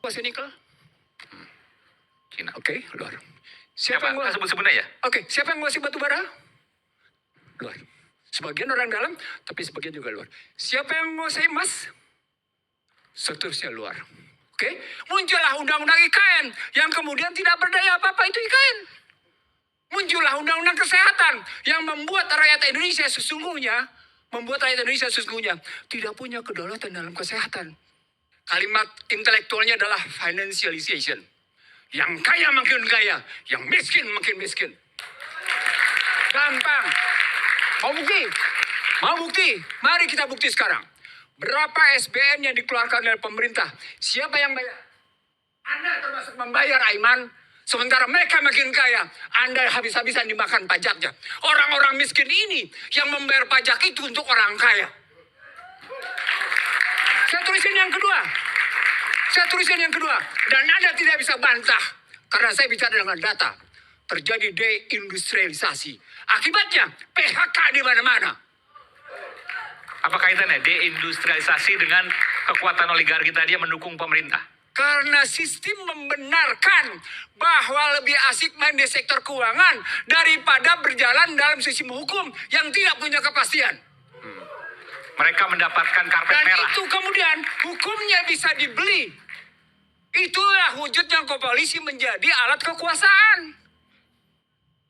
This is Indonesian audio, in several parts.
kuasai nikel? Cina. Oke, luar. Siapa? Sebut-sebut aja. Oke, siapa yang menguasai batu bara? Luar. Sebagian orang dalam, tapi sebagian juga luar. Siapa yang menguasai emas? Seterusnya luar. Oke, muncullah undang-undang IKN yang kemudian tidak berdaya apa-apa, itu IKN. Muncullah undang-undang kesehatan yang membuat rakyat Indonesia sesungguhnya tidak punya kedaulatan dalam kesehatan. Kalimat intelektualnya adalah financialization. Yang kaya makin kaya, yang miskin makin miskin. Gampang. Mau bukti? Mari kita bukti sekarang. Berapa SBN yang dikeluarkan oleh pemerintah? Siapa yang bayar? Anda termasuk membayar, Aiman. Sementara mereka makin kaya, Anda habis-habisan dimakan pajaknya. Orang-orang miskin ini yang membayar pajak itu untuk orang kaya. Saya tulisin yang kedua. Dan Anda tidak bisa bantah. Karena saya bicara dengan data. Terjadi deindustrialisasi. Akibatnya PHK di mana-mana. Apa kaitannya deindustrialisasi dengan kekuatan oligarki tadi yang mendukung pemerintah? Karena sistem membenarkan bahwa lebih asik main di sektor keuangan daripada berjalan dalam sistem hukum yang tidak punya kepastian. Mereka mendapatkan karpet Dan merah. itu kemudian hukumnya bisa dibeli. Itulah wujudnya koalisi menjadi alat kekuasaan.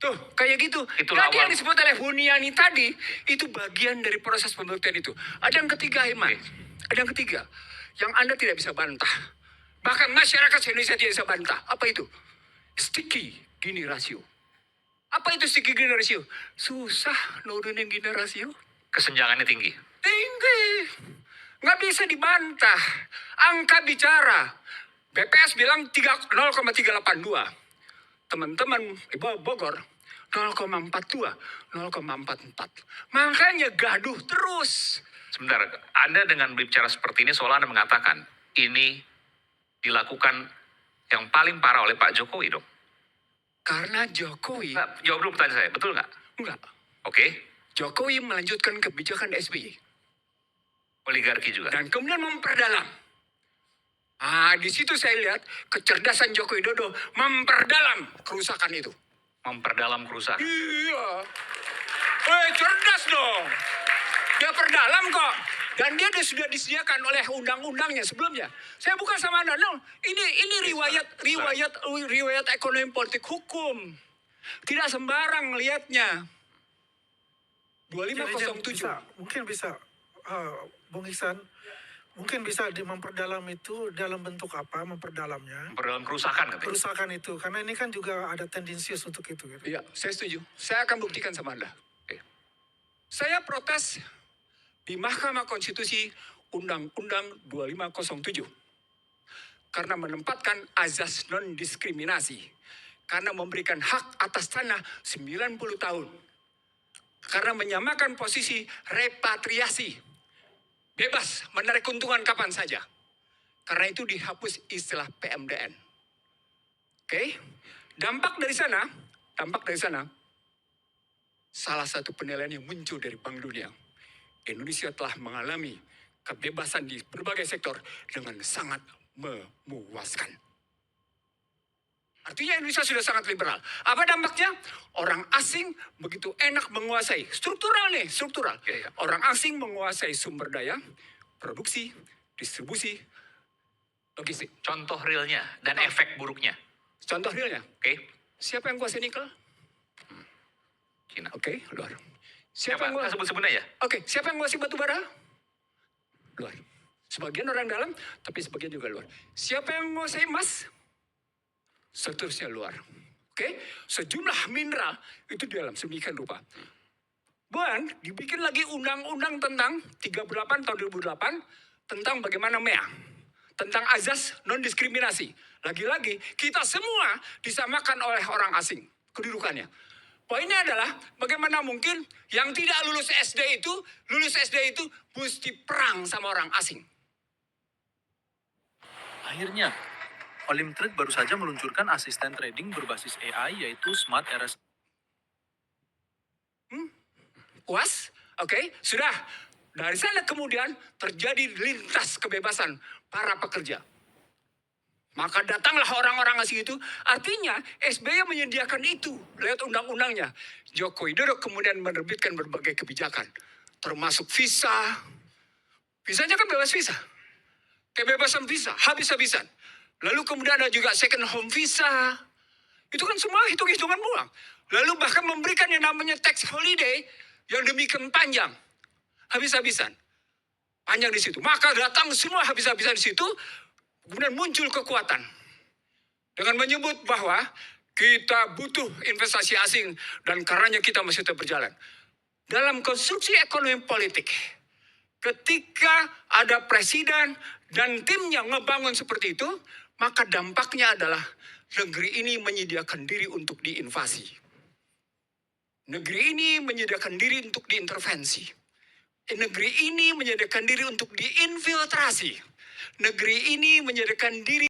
Tuh, kayak gitu. Itulah Jadi yang awal. disebut oleh Huniani tadi, itu bagian dari proses pembuktian itu. Ada yang ketiga, Iman. Ada yang ketiga. Yang Anda tidak bisa bantah. Bahkan masyarakat Indonesia tidak bisa bantah. Apa itu? Sticky Gini ratio. Apa itu sticky Gini ratio? Susah nurunin Gini ratio. Kesenjangannya tinggi. Tinggi. Nggak bisa dibantah. Angka bicara. BPS bilang 0,382. Teman-teman Ibu Bogor 0,42, 0,44. Makanya gaduh terus. Sebentar, Anda dengan berbicara seperti ini seolah Anda mengatakan ini dilakukan yang paling parah oleh Pak Jokowi dong. Karena Jokowi... Nggak, jawab dulu pertanyaan saya, betul nggak? Enggak. Oke, Jokowi melanjutkan kebijakan SBY. oligarki juga. Dan kemudian memperdalam. Di situ saya lihat kecerdasan Joko Widodo memperdalam kerusakan itu. Memperdalam kerusakan. Iya. Cerdas dong. Dia perdalam kok. Dan dia sudah disediakan oleh undang-undangnya sebelumnya. Saya bukan sama Anda. No. Ini riwayat ekonomi politik hukum. Tidak sembarang lihatnya. 2507. Mungkin bisa, Bung Iksan, mungkin bisa memperdalam itu dalam bentuk apa memperdalamnya? Memperdalam kerusakan katanya. Kerusakan itu, karena ini kan juga ada tendensius untuk itu. Gitu. Iya, saya setuju. Saya akan buktikan sama Anda. Saya protes di Mahkamah Konstitusi Undang-Undang 2507. Karena menempatkan azas non-diskriminasi. Karena memberikan hak atas tanah 90 tahun. Karena menyamakan posisi repatriasi. Bebas menarik keuntungan kapan saja. Karena itu dihapus istilah PMDN. Oke? Dampak dari sana, salah satu penilaian yang muncul dari Bank Dunia. Indonesia telah mengalami kebebasan di berbagai sektor dengan sangat memuaskan. Artinya Indonesia sudah sangat liberal. Apa dampaknya? Orang asing begitu enak menguasai. Struktural. Orang asing menguasai sumber daya, produksi, distribusi, logistik. Contoh realnya dan efek buruknya. Contoh realnya. Oke. Siapa yang kuasai nikel? Cina. Oke, luar. Siapa? Sebut-sebut aja. Oke, siapa yang menguasai batu bara? Luar. Sebagian orang dalam, tapi sebagian juga luar. Siapa yang menguasai emas? Seterusnya luar. Oke, sejumlah mineral itu di dalam sedemikian rupa. Dan dibikin lagi undang-undang tentang 38 tahun 2008 tentang bagaimana MEA. Tentang azas non-diskriminasi. Lagi-lagi kita semua disamakan oleh orang asing kedudukannya. Poinnya adalah bagaimana mungkin yang tidak lulus SD itu mesti perang sama orang asing. Akhirnya, Olimtrade baru saja meluncurkan asisten trading berbasis AI yaitu Smart RS. Puas? Oke, sudah. Dari sana kemudian terjadi lintas kebebasan para pekerja. Maka datanglah orang-orang asing itu. Artinya SBY menyediakan itu lewat undang-undangnya. Joko Widodo kemudian menerbitkan berbagai kebijakan. Termasuk visa. Visanya kan bebas visa. Kebebasan visa, habis-habisan. Lalu kemudian ada juga second home visa. Itu kan semua hitung-hitungan uang. Lalu bahkan memberikan yang namanya tax holiday yang demikian panjang. Habis-habisan. Panjang di situ. Maka datang semua habis-habisan di situ. Kemudian muncul kekuatan. Dengan menyebut bahwa kita butuh investasi asing dan karenanya kita mesti tetap berjalan. Dalam konstruksi ekonomi politik, ketika ada presiden dan timnya ngebangun seperti itu, maka dampaknya adalah negeri ini menyediakan diri untuk diinvasi. Negeri ini menyediakan diri untuk diintervensi. Negeri ini menyediakan diri untuk diinfiltrasi. Negeri ini menyediakan diri